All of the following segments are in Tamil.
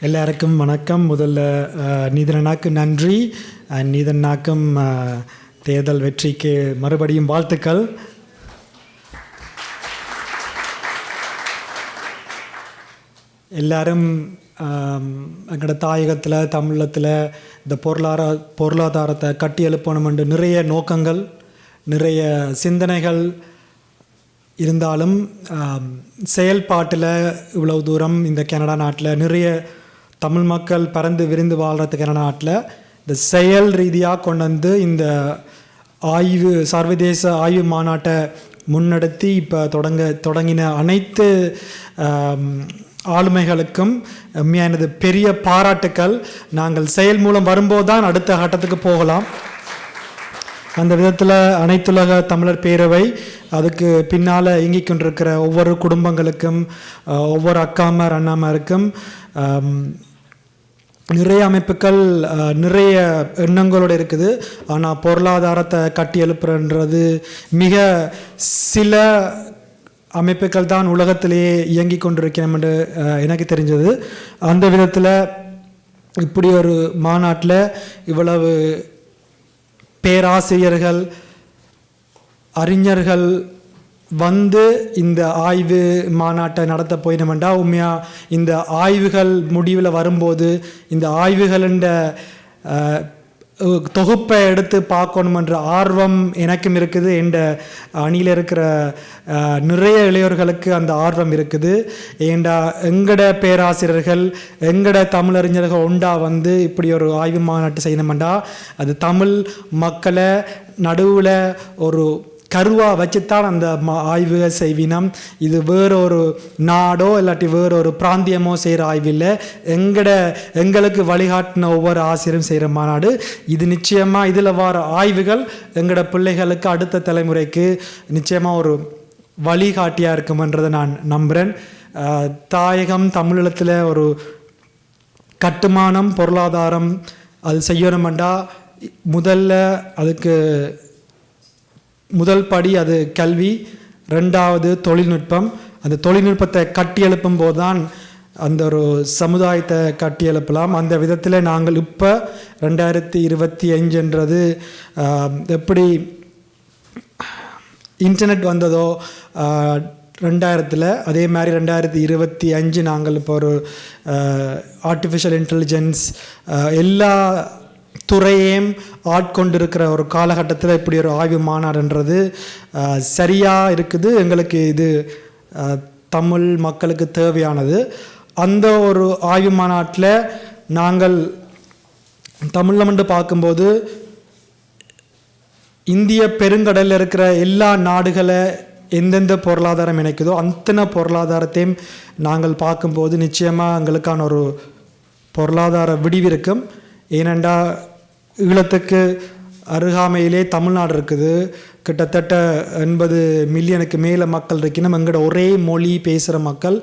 எல்லாருக்கும் வணக்கம். முதல்ல நீதனாக்கு நன்றி. நீதனாக்கும் தேர்தல் வெற்றிக்கு மறுபடியும் வாழ்த்துக்கள். எல்லாரும் எங்களோட தாயகத்தில் தமிழத்தில் இந்த பொருளாதாரத்தை கட்டி எழுப்பணும் என்று நிறைய நோக்கங்கள், நிறைய சிந்தனைகள் இருந்தாலும் செயல்பாட்டில் இவ்வளவு தூரம் இந்த கனடா நாட்டில் நிறைய தமிழ் மக்கள் பறந்து விரிந்து வாழ்கிறது கனடா நாட்டில் இந்த செயல் ரீதியாக கொண்டு வந்து இந்த சர்வதேச ஆய்வு மாநாட்டை முன்னெடுத்து இப்போ தொடங்கின அனைத்து ஆளுமைகளுக்கும் எனது பெரிய பாராட்டுக்கள். நாங்கள் செயல் மூலம் வரும்போது தான் அடுத்த கட்டத்துக்கு போகலாம். அந்த விதத்தில் அனைத்துலக தமிழர் பேரவை அதுக்கு பின்னால் இயங்கிக் கொண்டிருக்கிற ஒவ்வொரு குடும்பங்களுக்கும், ஒவ்வொரு அக்காமார் அண்ணாமாருக்கும் நிறைய அமைப்புகள் நிறைய எண்ணங்களோடு இருக்குது. ஆனால் பொருளாதாரத்தை கட்டி எழுப்புறது மிக சில அமைப்புகள் தான் உலகத்திலேயே இயங்கி கொண்டிருக்கிறோம் என்று எனக்கு தெரிஞ்சது. அந்த விதத்தில் இப்படி ஒரு மாநாட்டில் இவ்வளவு பேராசிரியர்கள், அறிஞர்கள் வந்து இந்த ஆய்வு மாநாட்டை நடத்த போயினோம்டா உண்மையாக இந்த ஆய்வுகள் முடிவில் வரும்போது இந்த ஆய்வுகளின் தொகுப்பை எடுத்து பார்க்கணுமென்ற ஆர்வம் எனக்கும் இருக்குது. என்ற அணியில் இருக்கிற நிறைய இளையோர்களுக்கு அந்த ஆர்வம் இருக்குது. ஏண்டா எங்கட பேராசிரியர்கள், எங்கட தமிழறிஞர்கள் ஒண்டா வந்து இப்படி ஒரு ஆய்வு மாநாட்டு செய்யணுமெண்டா அது தமிழ் மக்களை நடுவில் ஒரு கருவாக வச்சுத்தான் அந்த ஆய்வுகள் செய்வினம். இது வேறொரு நாடோ இல்லாட்டி வேறொரு பிராந்தியமோ செய்கிற ஆய்வு இல்லை. எங்களுக்கு வழிகாட்டின ஒவ்வொரு ஆசிரியரும் செய்கிற மாநாடு இது. நிச்சயமாக இதில் வர ஆய்வுகள் எங்களோட பிள்ளைகளுக்கு, அடுத்த தலைமுறைக்கு நிச்சயமாக ஒரு வழிகாட்டியாக இருக்குமென்றதை நான் நம்புகிறேன். தாயகம் தமிழீழத்தில் ஒரு கட்டுமானம், பொருளாதாரம் அது செய்யணுமெண்டா முதல்ல அதுக்கு முதல் படி அது கல்வி, ரெண்டாவது தொழில்நுட்பம். அந்த தொழில்நுட்பத்தை கட்டி எழுப்பும் போது தான் அந்த ஒரு சமுதாயத்தை கட்டி எழுப்பலாம். அந்த விதத்தில் நாங்கள் இப்போ 2025 எப்படி இன்டர்நெட் வந்ததோ 2000 அதே மாதிரி 2025 நாங்கள் இப்போ ஒரு ஆர்டிஃபிஷியல் இன்டெலிஜென்ஸ் எல்லா துறையையும் ஆட்கொண்டிருக்கிற ஒரு காலகட்டத்தில் இப்படி ஒரு ஆய்வு மாநாடுன்றது சரியாக இருக்குது. எங்களுக்கு இது தமிழ் மக்களுக்கு தேவையானது. அந்த ஒரு ஆய்வு மாநாட்டில் நாங்கள் தமிழ்ல பார்க்கும்போது இந்திய பெருங்கடலில் இருக்கிற எல்லா நாடுகளை எந்தெந்த பொருளாதாரம் இணைக்குதோ அத்தனை பொருளாதாரத்தையும் நாங்கள் பார்க்கும்போது நிச்சயமாக எங்களுக்கான ஒரு பொருளாதார விடிவிருக்கும். ஏனெண்டா ஈழத்துக்கு அருகாமையிலே தமிழ்நாடு இருக்குது. கிட்டத்தட்ட 80 மில்லியனுக்கு மேலே மக்கள் இருக்கணும். எங்களோட ஒரே மொழி பேசுகிற மக்கள்.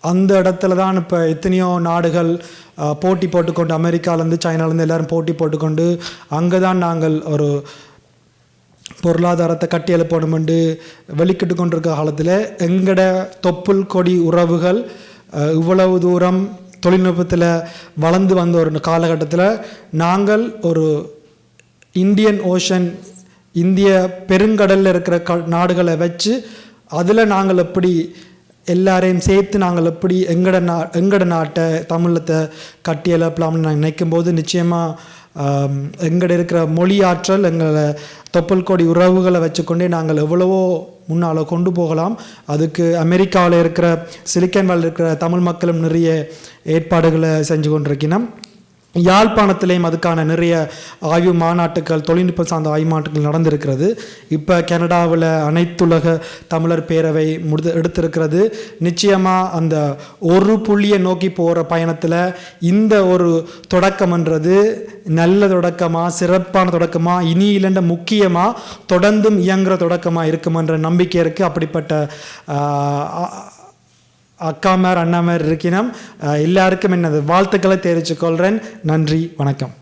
அந்த இடத்துல தான் இப்போ எத்தனையோ நாடுகள் போட்டி போட்டுக்கொண்டு, அமெரிக்காலேருந்து சைனாலேருந்து எல்லோரும் போட்டி போட்டுக்கொண்டு அங்கே தான் நாங்கள் ஒரு பொருளாதாரத்தை கட்டி எழுப்பணுமென்று வெளிக்கிட்டு கொண்டிருக்க காலத்தில் எங்களோட தொப்புள் கொடி உறவுகள் இவ்வளவு தூரம் தொழில்நுட்பத்தில் வளர்ந்து வந்த ஒரு காலகட்டத்தில் நாங்கள் ஒரு இந்தியன் ஓஷன், இந்திய பெருங்கடலில் இருக்கிற நாடுகளை வச்சு அதில் நாங்கள் எப்படி எல்லாரையும் சேர்த்து நாங்கள் எப்படி எங்களோட நாட்டை தமிழத்தை கட்டி எழுப்பலாம்னு நான் நினைக்கும்போது நிச்சயமாக எங்கட இருக்கிற மொழி ஆற்றல், எங்களை தொப்புள் கொடி உறவுகளை வச்சுக்கொண்டே நாங்கள் எவ்வளவோ முன்னால் கொண்டு போகலாம். அதுக்கு அமெரிக்காவில் இருக்கிற சிலிக்கன் வேலியில் இருக்கிற தமிழ் மக்களும் நிறைய ஏற்பாடுகளை செஞ்சு கொண்டிருக்கணும். யாழ்ப்பாணத்திலேயும் அதுக்கான நிறைய ஆய்வு மாநாட்டுகள், தொழில்நுட்பம் சார்ந்த ஆய்வு மாநாட்டுகள் நடந்திருக்கிறது. இப்போ கனடாவில் அனைத்துலக தமிழர் பேரவை எடுத்திருக்கிறது. நிச்சயமாக அந்த ஒரு புள்ளியை நோக்கி போகிற பயணத்தில் இந்த ஒரு தொடக்கம்ன்றது நல்ல தொடக்கமாக, சிறப்பான தொடக்கமாக, இனி இல்லைன்ற முக்கியமாக தொடர்ந்தும் இயங்குகிற தொடக்கமாக இருக்குமென்ற நம்பிக்கை இருக்குது. அப்படிப்பட்ட அக்காமார் அண்ணாமார் இருக்கினோம். எல்லாருக்கும் என்னது வாழ்த்துக்களை தெரிவித்துக்கொள்கிறேன். நன்றி, வணக்கம்.